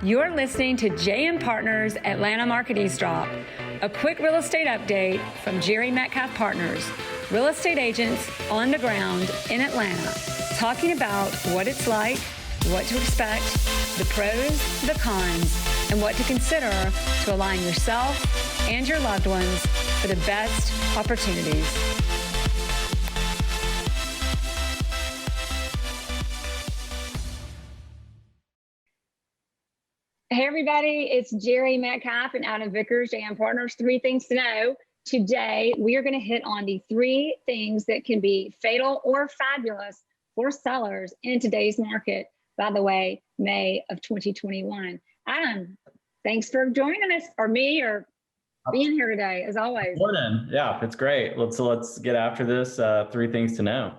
You're listening to JM Partners Atlanta Market Eavesdrop, a quick real estate update from Jerry Metcalf Partners, real estate agents on the ground in Atlanta, talking about what it's like, what to expect, the pros, the cons, and what to consider to align yourself and your loved ones for the best opportunities. Hey everybody, it's Jerry Metcalf and Adam Vickers, JM Partners. 3 things to know. Today, we are going to hit on the 3 things that can be fatal or fabulous for sellers in today's market. By the way, May of 2021. Adam, thanks for joining us, or me, or being here today, as always. Morning. Yeah, it's great. Let's get after this. 3 things to know.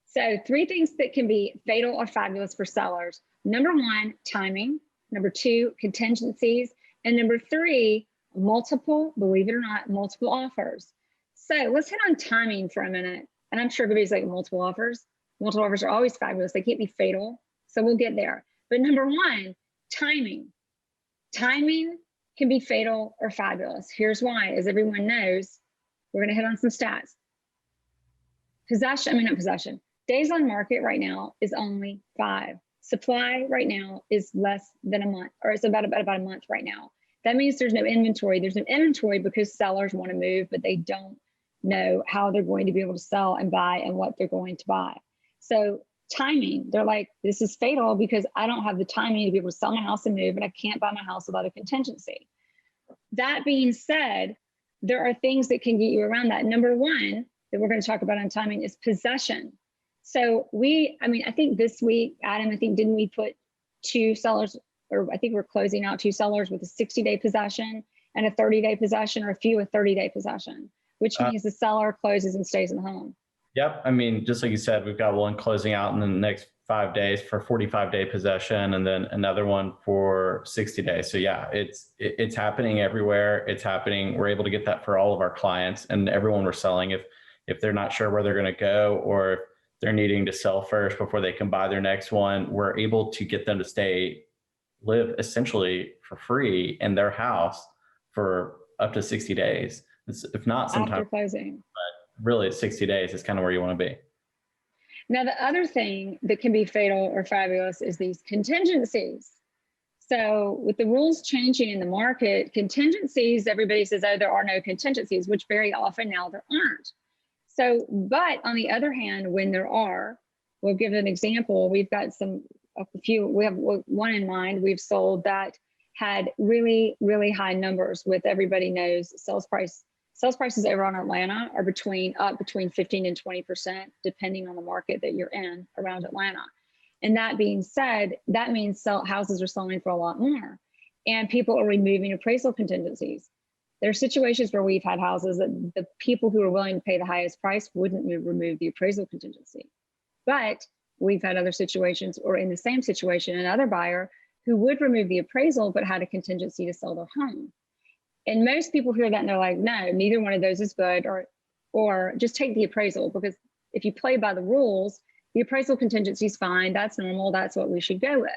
So 3 things that can be fatal or fabulous for sellers. Number 1, timing. Number 2, contingencies. And number 3, multiple, believe it or not, multiple offers. So let's hit on timing for a minute. And I'm sure everybody's like, multiple offers. Multiple offers are always fabulous. They can't be fatal. So we'll get there. But number 1, timing. Timing can be fatal or fabulous. Here's why. As everyone knows, we're going to hit on some stats. Possession. Days on market right now is only 5. Supply right now is less than a month, or it's about a month right now. That means there's no inventory. There's no inventory because sellers want to move, but they don't know how they're going to be able to sell and buy and what they're going to buy. So timing, they're like, this is fatal because I don't have the timing to be able to sell my house and move, and I can't buy my house without a contingency. That being said, there are things that can get you around that. Number 1 that we're going to talk about on timing is possession. So I think this week, Adam, didn't we put 2 sellers, or I think we're closing out 2 sellers with a 60-day possession and a 30-day possession, or a few with 30-day possession, which means the seller closes and stays in the home. Yep. I mean, just like you said, we've got one closing out in the next 5 days for 45-day possession, and then another one for 60 days. So yeah, it's happening everywhere. It's happening. We're able to get that for all of our clients and everyone we're selling. If they're not sure where they're going to go, or if they're needing to sell first before they can buy their next one, we're able to get them to live essentially for free in their house for up to 60 days. If not, sometimes after closing. But really 60 days is kind of where you want to be. Now, the other thing that can be fatal or fabulous is these contingencies. So with the rules changing in the market, contingencies, everybody says, oh, there are no contingencies, which very often now there aren't. So, but on the other hand, when there are, we'll give an example. We've got we have one in mind we've sold that had really, really high numbers with, everybody knows, sales prices over on Atlanta are between 15 and 20%, depending on the market that you're in around Atlanta. And that being said, that means houses are selling for a lot more, and people are removing appraisal contingencies. There are situations where we've had houses that the people who are willing to pay the highest price wouldn't remove the appraisal contingency. But we've had other situations, or in the same situation, another buyer who would remove the appraisal but had a contingency to sell their home. And most people hear that and they're like, no, neither one of those is good, or just take the appraisal, because if you play by the rules, the appraisal contingency is fine. That's normal. That's what we should go with.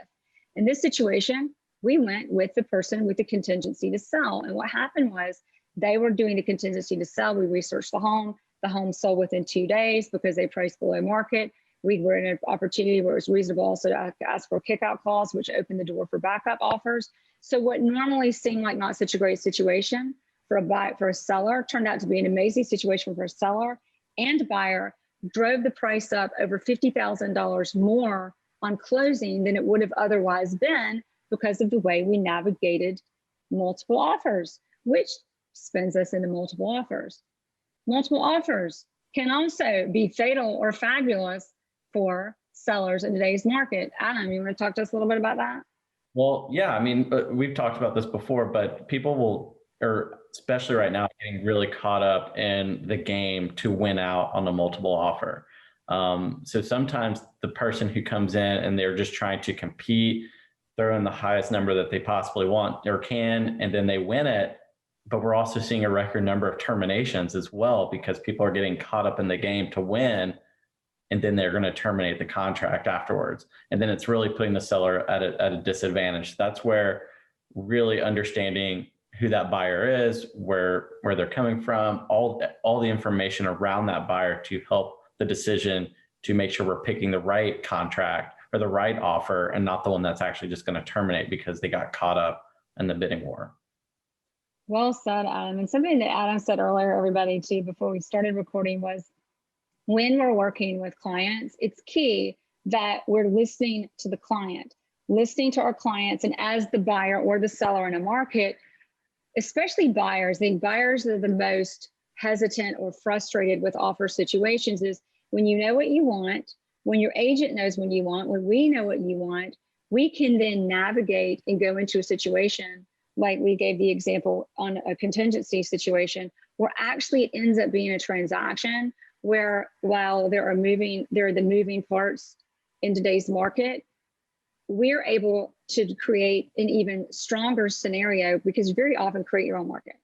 In this situation, we went with the person with the contingency to sell. And what happened was they were doing the contingency to sell. We researched the home. The home sold within 2 days because they priced below market. We were in an opportunity where it was reasonable also to ask for kick-out clause, which opened the door for backup offers. So what normally seemed like not such a great situation for a seller turned out to be an amazing situation for a seller and buyer. Drove the price up over $50,000 more on closing than it would have otherwise been, because of the way we navigated multiple offers, which spins us into multiple offers. Multiple offers can also be fatal or fabulous for sellers in today's market. Adam, you want to talk to us a little bit about that? Well, yeah, I mean, we've talked about this before, but people especially right now, getting really caught up in the game to win out on a multiple offer. So sometimes the person who comes in and they're just trying to compete, throw in the highest number that they possibly want or can, and then they win it. But we're also seeing a record number of terminations as well, because people are getting caught up in the game to win and then they're going to terminate the contract afterwards. And then it's really putting the seller at a disadvantage. That's where really understanding who that buyer is, where they're coming from, all the information around that buyer to help the decision to make sure we're picking the right contract or the right offer and not the one that's actually just going to terminate because they got caught up in the bidding war. Well said, Adam. And something that Adam said earlier, everybody, too, before we started recording was when we're working with clients, it's key that we're listening to the client, listening to our clients. And as the buyer or the seller in a market, especially buyers, I think buyers are the most hesitant or frustrated with offer situations is when you know what you want, when your agent knows what you want, when we know what you want, we can then navigate and go into a situation like we gave the example on a contingency situation where actually it ends up being a transaction where while there are the moving parts in today's market, we're able to create an even stronger scenario because you very often create your own market.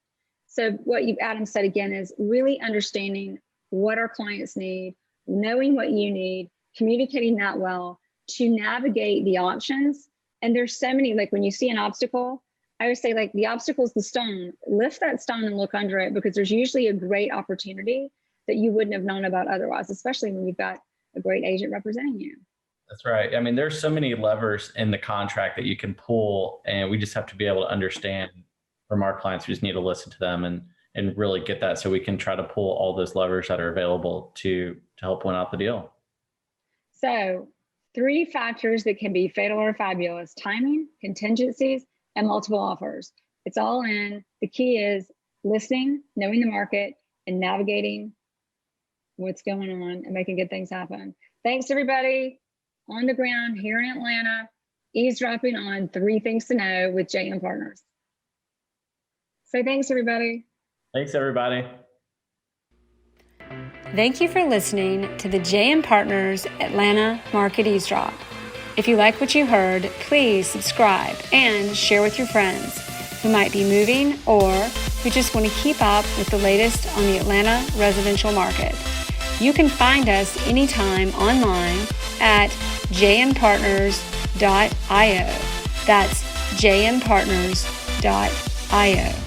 So what Adam said again is really understanding what our clients need, knowing what you need, communicating that well to navigate the options. And there's so many, like when you see an obstacle, I would say like the obstacle is the stone, lift that stone and look under it because there's usually a great opportunity that you wouldn't have known about otherwise, especially when you've got a great agent representing you. That's right. I mean, there's so many levers in the contract that you can pull, and we just have to be able to understand from our clients. We just need to listen to them and really get that so we can try to pull all those levers that are available to help win out the deal. So 3 factors that can be fatal or fabulous: timing, contingencies, and multiple offers. It's all in. The key is listening, knowing the market, and navigating what's going on and making good things happen. Thanks, everybody. On the ground here in Atlanta, eavesdropping on 3 things to know with JM Partners. So thanks, everybody. Thanks, everybody. Thank you for listening to the JM Partners Atlanta Market Eavesdrop. If you like what you heard, please subscribe and share with your friends who might be moving or who just want to keep up with the latest on the Atlanta residential market. You can find us anytime online at jmpartners.io. That's jmpartners.io.